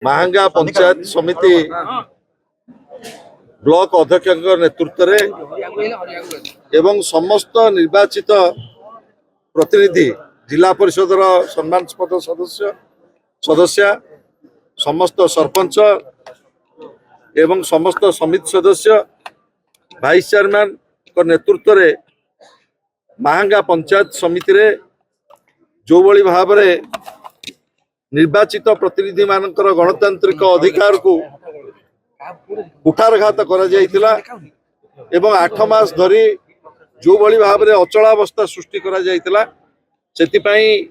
महांगा पंचायत समिति ब्लॉक अध्यक्ष नेतृत्व एवं समस्त निर्वाचित प्रतिनिधि जिला परिषद सम्मानस्पद सदस्य सदस्य समस्त सरपंच एवं समस्त समिति सदस्य वाइस चेयरमैन को नेतृत्व रे महांगा पंचायत समिति रे जो भली भाव में निर्वाचित प्रतिनिधि मानकर गणतांत्रिक अधिकार को कुठारघात करा जायतिला एवं 8 मास धरी जो भली भाव में अचलावस्था सृष्टि करा जायतिला सेति पई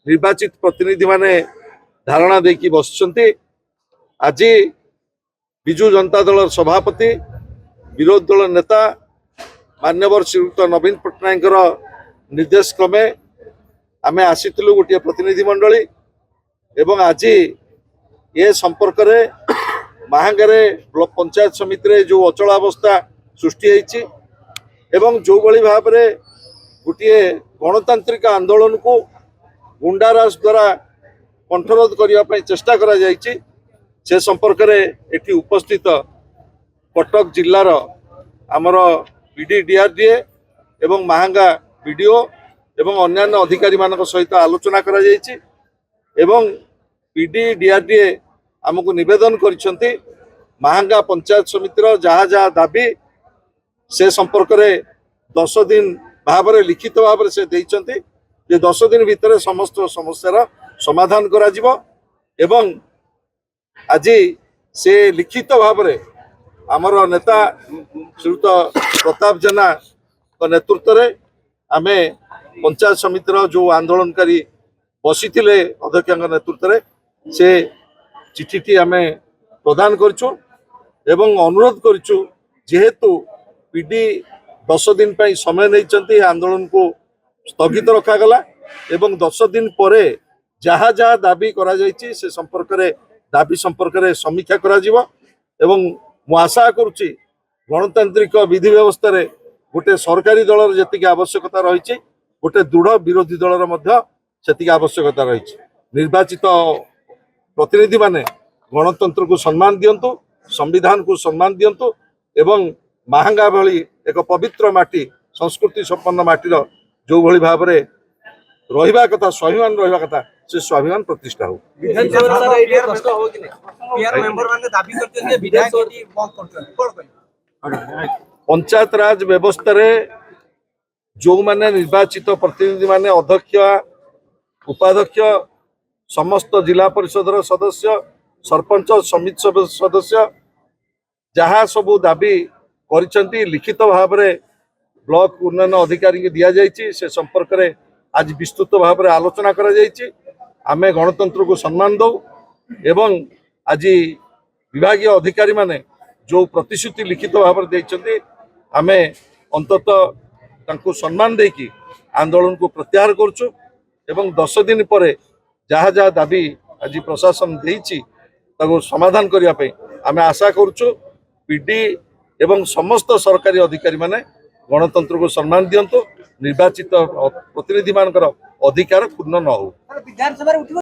निर्वाचित प्रतिनिधि माने धारणा देकी बसचंती। आज बिजु जनता दल सभापति विरोधी दल नेता मान्यवर श्रीयुक्त नवीन पट्टनायक निर्देश क्रमे आमे आसीथिलु गोटे प्रतिनिधि मंडली एवं आज ये संपर्क रे महांगारे ब्लॉक पंचायत समिति रे जो अचलावस्था सृष्टि होईची एवं जो भली भाव में गोटे गणतांत्रिक आंदोलन को गुंडाराज द्वारा कंठरोध करने चेष्टा करा जायची से संपर्क रे एठी उपस्थित कटक जिल्लार आमर पीडी डीआरडीए एवं महांगा बीडीओ एवं अन्यान्य अधिकारी मानक सहित आलोचना करा जायची एवं पीडी डीआरडीए आमको निवेदन करिसेंती महांगा पंचायत समितिर जहाँ जहाँ दाबी से संपर्क रे 10 दिन भाव में लिखित भाव से देइचंती जे 10 दिन भितर समस्त समस्यार समाधान करा जिवो एवं आज से लिखित भाव में आमर नेता श्रीयुत प्रताप जेना को नेतृत्व रे आमे पंचायत समितिर जो आंदोलनकारी बसी अध्यक्ष नेतृत्व रे से चिठीटी आमे प्रदान करछु एवं अनुरोध करछु जेहेतु पीडी 10 दिन पर समय नहीं आंदोलन को स्थगित रखा गला एवं 10 दिन परे जहाँ जहाँ दाबी करा जायछि से संपर्क रे दाबी संपर्क रे समीक्षा करा जिवो एवं मु आशा करुछि गणतांत्रिक विधि व्यवस्था रे गोटे सरकारी दलर जेतिक आवश्यकता रही गोटे दृढ़ विरोधी दलर मध्य सेतिक आवश्यकता रही निर्वाचित प्रतिनिधि माने गणतंत्र को सम्मान दियंतु संविधान को सम्मान दियंतु एवं महांगा भली एक पवित्र माटी संस्कृति संपन्न माटीर जो भली भाव में रहिबा कथा स्वाभिमान रहिबा कथा से स्वाभिमान प्रतिष्ठा हो। पंचायत राज व्यवस्था रे जो माने निर्वाचित प्रतिनिधि माने अध्यक्ष उपाध्यक्ष समस्त जिला परिषद सदस्य सरपंच समिति सदस्य जहाँ सबू दाबी करिसेंती लिखित भाव में ब्लॉक उन्नयन अधिकारी के दिया जायछि से संपर्क रे आज विस्तृत भाव में आलोचना करा जायछि आमे गणतंत्र को सम्मान दो एवं आज विभागीय अधिकारी माने जो प्रतिश्रुति लिखित भाव में देइछंती आमे अंततः तांको सम्मान देकी आंदोलन को प्रत्याहार करछु एवं 10 दिन पर जहाँ जहाँ दाबी आज प्रशासन देइछि ताको समाधान करिया पे आमे आशा करछु पीडी एवं समस्त सरकारी अधिकारी माने गणतंत्र को सम्मान दियंतु निर्वाचित प्रतिनिधि मानकर अधिकार पूर्ण न हो।